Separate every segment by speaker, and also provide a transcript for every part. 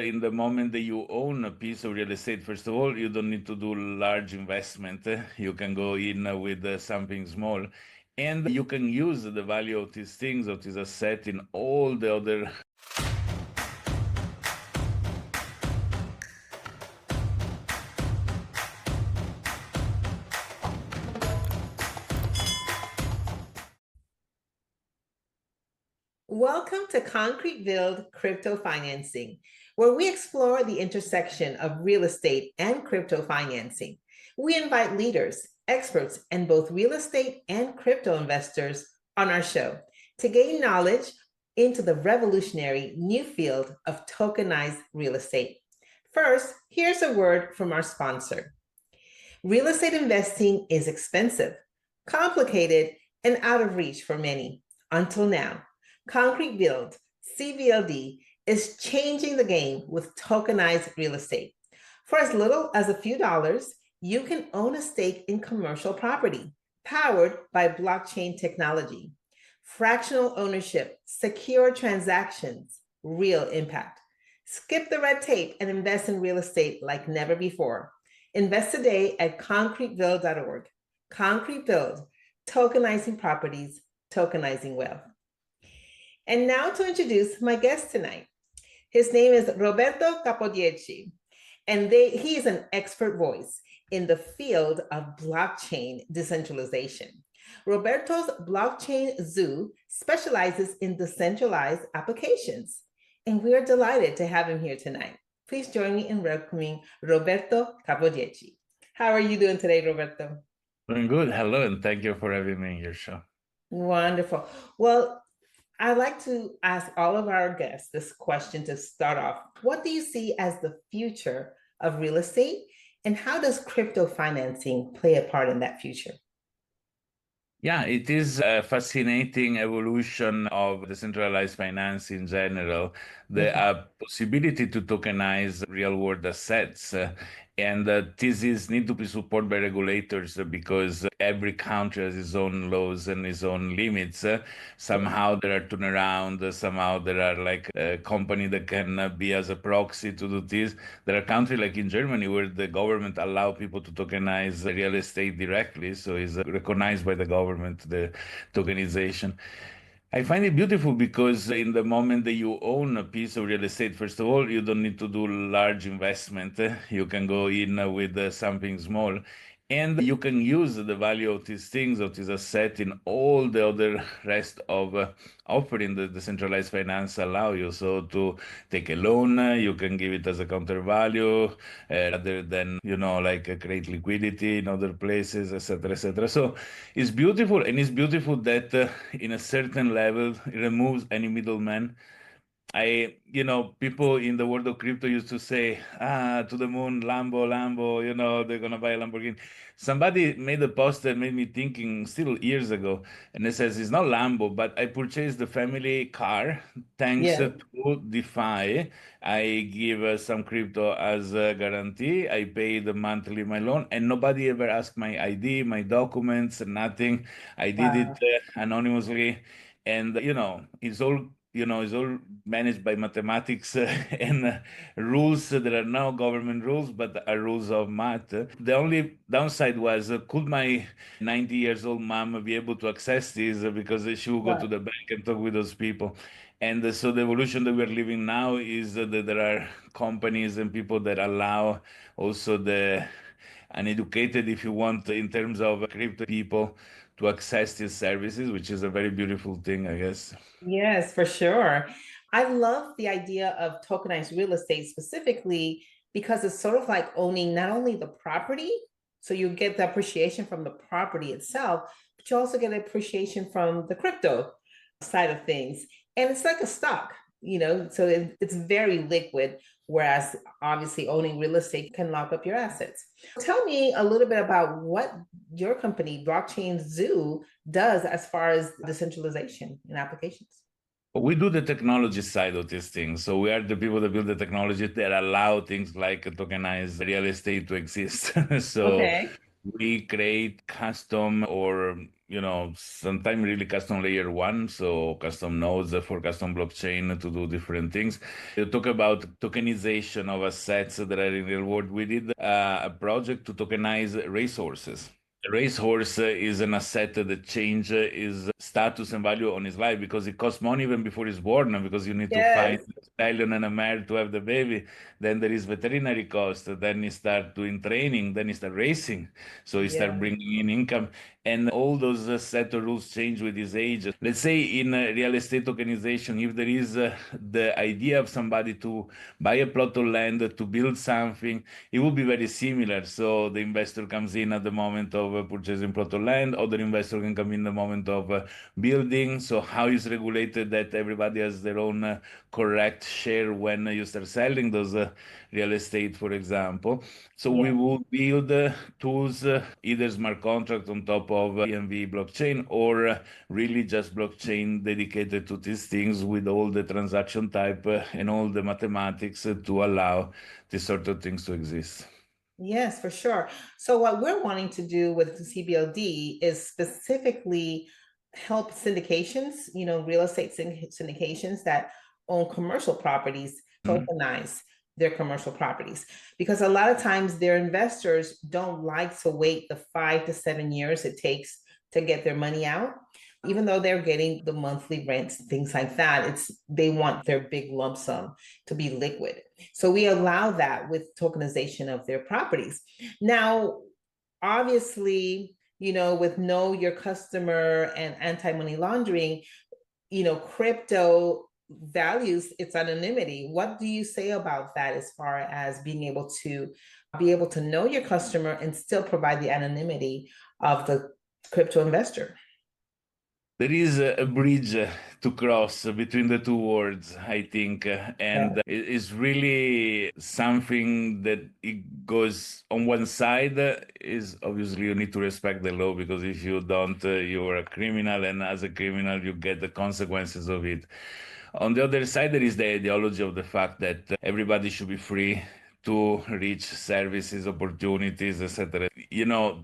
Speaker 1: In the moment that you own a piece of real estate, first of all, you don't need to do large investment. You can go in with something small, and you can use the value of these things, of this asset, in all the other.
Speaker 2: Welcome to Concrete Build Crypto Financing, where we explore the intersection of real estate and crypto financing. We invite leaders, experts, and both real estate and crypto investors on our show to gain knowledge into the revolutionary new field of tokenized real estate. First, here's a word from our sponsor. Real estate investing is expensive, complicated, and out of reach for many. Until now, Concrete Build, CBLD, is changing the game with tokenized real estate. For as little as a few dollars, you can own a stake in commercial property powered by blockchain technology. Fractional ownership, secure transactions, real impact. Skip the red tape and invest in real estate like never before. Invest today at concretebuild.org. Concrete Build, tokenizing properties, tokenizing wealth. And now to introduce my guest tonight. His name is Roberto Capodieci, and he is an expert voice in the field of blockchain decentralization. Roberto's blockchain zoo specializes in decentralized applications, and we are delighted to have him here tonight. Please join me in welcoming Roberto Capodieci. How are you doing today, Roberto?
Speaker 1: Doing good. Hello, and thank you for having me in your show.
Speaker 2: Wonderful. Well, I'd like to ask all of our guests this question to start off. What do you see as the future of real estate, and how does crypto financing play a part in that future?
Speaker 1: Yeah, it is a fascinating evolution of decentralized finance in general. The possibility to tokenize real-world assets. And this is need to be supported by regulators because every country has its own laws and its own limits. Somehow there are turnaround, somehow there are like a company that can be as a proxy to do this. There are countries like in Germany where the government allow people to tokenize real estate directly, so it's recognized by the government, the tokenization. I find it beautiful because in the moment that you own a piece of real estate, first of all, you don't need to do large investment. You can go in with something small, and you can use the value of these things, of this asset, in all the other rest of offering the decentralized finance allow you. So to take a loan, you can give it as a counter value, rather than, like create liquidity in other places, etc., etc. So it's beautiful, and it's beautiful that in a certain level it removes any middleman. People in the world of crypto used to say, to the moon, Lambo, Lambo, they're gonna buy a Lamborghini. Somebody made a post that made me thinking still years ago, and it says, it's not Lambo, but I purchased the family car thanks
Speaker 2: Yeah.
Speaker 1: to DeFi. I give some crypto as a guarantee. I paid monthly my loan, and nobody ever asked my ID, my documents, nothing. I did it
Speaker 2: Wow.
Speaker 1: anonymously, and it's all managed by mathematics and rules that are now government rules, but are rules of math. The only downside was, could my 90 years old mom be able to access this because she will go to
Speaker 2: Wow.
Speaker 1: the bank and talk with those people. And so the evolution that we're living now is that there are companies and people that allow also the uneducated, if you want, in terms of crypto people to access these services, which is a very beautiful thing, I guess.
Speaker 2: Yes, for sure. I love the idea of tokenized real estate specifically because it's sort of like owning not only the property, so you get the appreciation from the property itself, but you also get appreciation from the crypto side of things. And it's like a stock, so it's very liquid, whereas obviously owning real estate can lock up your assets. Tell me a little bit about what your company, Blockchain Zoo, does as far as decentralization and applications.
Speaker 1: We do the technology side of these things. So we are the people that build the technology that allow things like tokenized real estate to exist. So
Speaker 2: Okay.
Speaker 1: we create custom or sometimes really custom layer one, so custom nodes for custom blockchain to do different things. You talk about tokenization of assets that are in real world. We did a project to tokenize racehorses. A racehorse is an asset that change his status and value on his life because it costs money even before he's born, because you need to find
Speaker 2: Yes.
Speaker 1: a stallion and a mare to have the baby. Then there is veterinary cost. Then he start doing training. Then he start racing. So he start
Speaker 2: Yeah.
Speaker 1: bringing in income. And all those set of rules change with his age. Let's say in real estate tokenization, if there is the idea of somebody to buy a plot of land to build something, it will be very similar. So the investor comes in at the moment of purchasing plot of land, other investor can come in the moment of building. So how is regulated that everybody has their own correct share when you start selling those real estate, for example. So we
Speaker 2: Yeah.
Speaker 1: will build tools, either smart contract on top of EMV blockchain, or really just blockchain dedicated to these things with all the transaction type and all the mathematics to allow these sort of things to exist.
Speaker 2: Yes, for sure. So what we're wanting to do with the CBLD is specifically help syndications, real estate syndications that own commercial properties
Speaker 1: Mhm.
Speaker 2: tokenize their commercial properties. Because a lot of times their investors don't like to wait the 5 to 7 years it takes to get their money out. Even though they're getting the monthly rents, things like that, they want their big lump sum to be liquid. So we allow that with tokenization of their properties. Now, obviously, with know your customer and anti-money laundering, crypto values its anonymity. What do you say about that as far as being able to know your customer and still provide the anonymity of the crypto investor?
Speaker 1: There is a bridge to cross between the two worlds, I think, and
Speaker 2: Yeah.
Speaker 1: it is really something that it goes on one side is obviously you need to respect the law, because if you don't, you are a criminal, and as a criminal, you get the consequences of it. On the other side, there is the ideology of the fact that everybody should be free to reach services, opportunities, etc.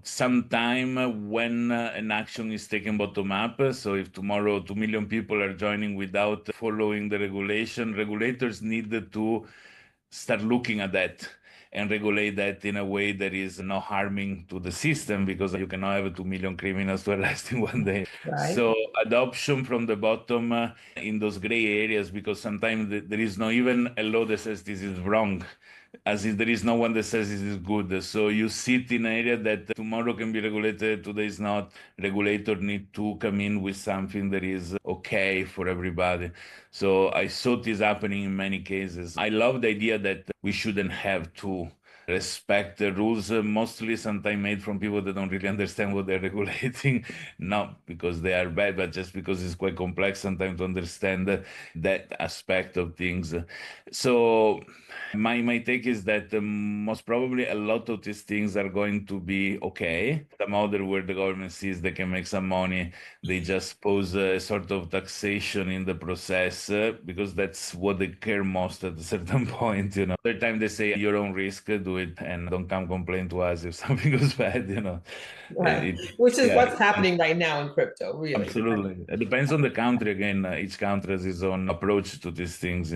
Speaker 1: Sometime when an action is taken bottom up, so if tomorrow 2 million people are joining without following the regulation, regulators need to start looking at that and regulate that in a way that is not harming to the system, because you cannot have 2 million criminals to arrest in one day.
Speaker 2: Right.
Speaker 1: So adoption from the bottom in those gray areas, because sometimes there is not even a law that says this is wrong, as if there is no one that says this is good. So you sit in an area that tomorrow can be regulated, today is not. Regulator need to come in with something that is okay for everybody. So I saw this happening in many cases. I love the idea that we shouldn't have to respect the rules, mostly sometimes made from people that don't really understand what they're regulating, not because they are bad, but just because it's quite complex sometimes to understand that aspect of things. So my take is that most probably a lot of these things are going to be okay. Some other where the government sees they can make some money, they just pose a sort of taxation in the process, because that's what they care most at a certain point. Other time they say your own risk, do it, and don't come complain to us if something goes bad.
Speaker 2: Right.
Speaker 1: It
Speaker 2: Which is
Speaker 1: yeah,
Speaker 2: what's happening right now in crypto, really.
Speaker 1: absolutely. It depends on the country. Again, each country has its own approach to these things.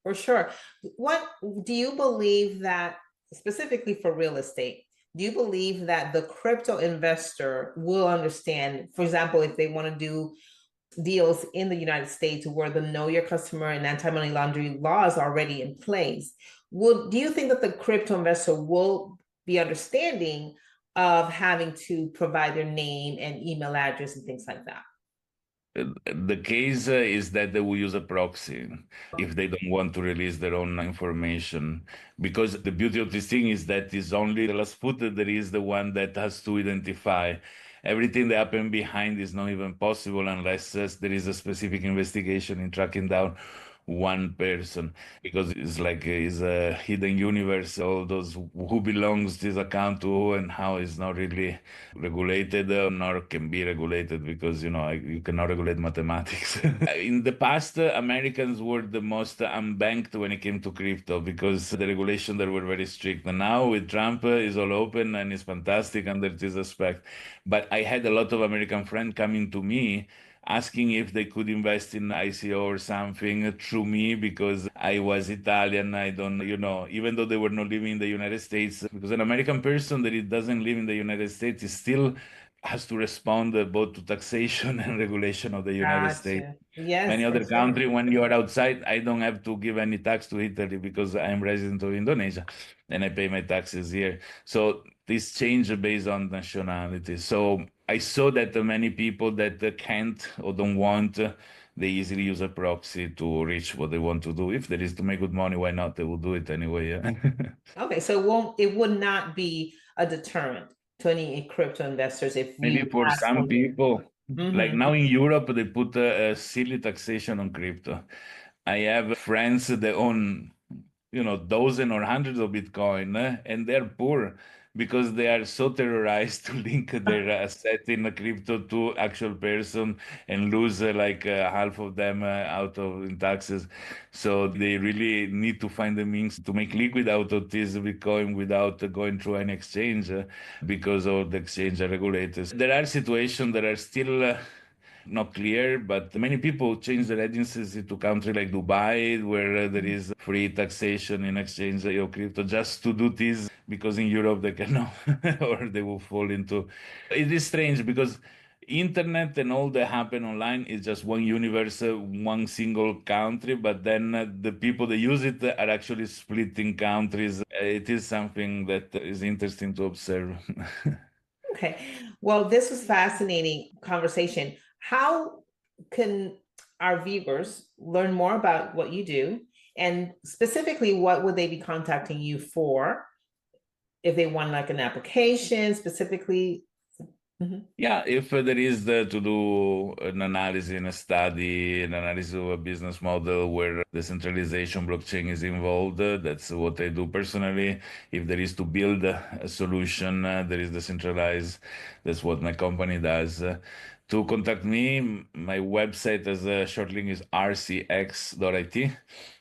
Speaker 2: For sure. What do you believe that, specifically for real estate, do you believe that the crypto investor will understand, for example, if they want to do deals in the United States where the know your customer and anti-money laundering law is already in place, do you think that the crypto investor will be understanding of having to provide their name and email address and things like that?
Speaker 1: The case is that they will use a proxy if they don't want to release their own information. Because the beauty of this thing is that it's only the last foot that there is the one that has to identify. Everything that happened behind is not even possible unless there is a specific investigation in tracking down one person, because it's like it's a hidden universe, all those who belongs this account to who and how is not really regulated, nor can be regulated, because you cannot regulate mathematics. In the past, Americans were the most unbanked when it came to crypto, because the regulation there were very strict. And now with Trump, is all open and is fantastic under this aspect. But I had a lot of American friends coming to me asking if they could invest in ICO or something through me, because I was Italian. I don't, even though they were not living in the United States, because an American person that it doesn't live in the United States is still has to respond both to taxation and regulation of the United States.
Speaker 2: Gotcha. Yes,
Speaker 1: Many
Speaker 2: for
Speaker 1: other
Speaker 2: sure.
Speaker 1: country, when you are outside, I don't have to give any tax to Italy because I'm resident of Indonesia and I pay my taxes here. So this change based on nationality. So I saw that many people that can't or don't want, they easily use a proxy to reach what they want to do. If there is to make good money, why not? They will do it anyway. Yeah.
Speaker 2: Okay, so it would not be a deterrent to any crypto investors if
Speaker 1: Maybe
Speaker 2: we
Speaker 1: for
Speaker 2: ask
Speaker 1: some
Speaker 2: for you.
Speaker 1: people, like
Speaker 2: Mm-hmm.
Speaker 1: now in Europe, they put a silly taxation on crypto. I have friends that own, dozen or hundreds of Bitcoin, and they're poor because they are so terrorized to link their asset in a crypto to actual person and lose like half of them out of in taxes. So they really need to find the means to make liquid out of this Bitcoin without going through an exchange, because of the exchange regulators. There are situations that are still not clear, but many people change their residency to country like Dubai, where there is free taxation in exchange of crypto, just to do this, because in Europe they cannot, or they will fall into. It is strange because internet and all that happen online is just one universe, one single country, but then the people that use it are actually split in countries. It is something that is interesting to observe.
Speaker 2: Okay. Well, this was fascinating conversation. How can our viewers learn more about what you do? And specifically, what would they be contacting you for if they want like an application specifically? Mhm.
Speaker 1: Yeah, if there is to do an analysis and a study, an analysis of a business model where decentralization blockchain is involved, that's what I do personally. If there is to build a solution, there is decentralized. That's what my company does. To contact me, my website as a short link is rcx.it.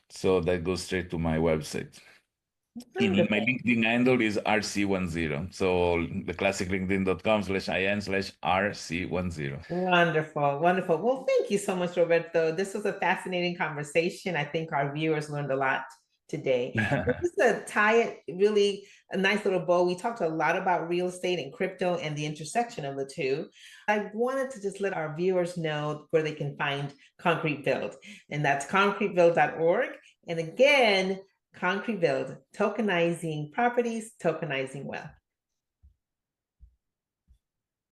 Speaker 1: So that goes straight to my website. In my
Speaker 2: Wonderful.
Speaker 1: LinkedIn handle is RC10. So the classic linkedin.com/IN/RC10.
Speaker 2: Wonderful, wonderful. Well, thank you so much, Roberto. This was a fascinating conversation. I think our viewers learned a lot today. Just to tie it really a nice little bow, we talked a lot about real estate and crypto and the intersection of the two. I wanted to just let our viewers know where they can find Concrete Build, and that's concretebuild.org. And again, Concrete Build, tokenizing properties, tokenizing wealth.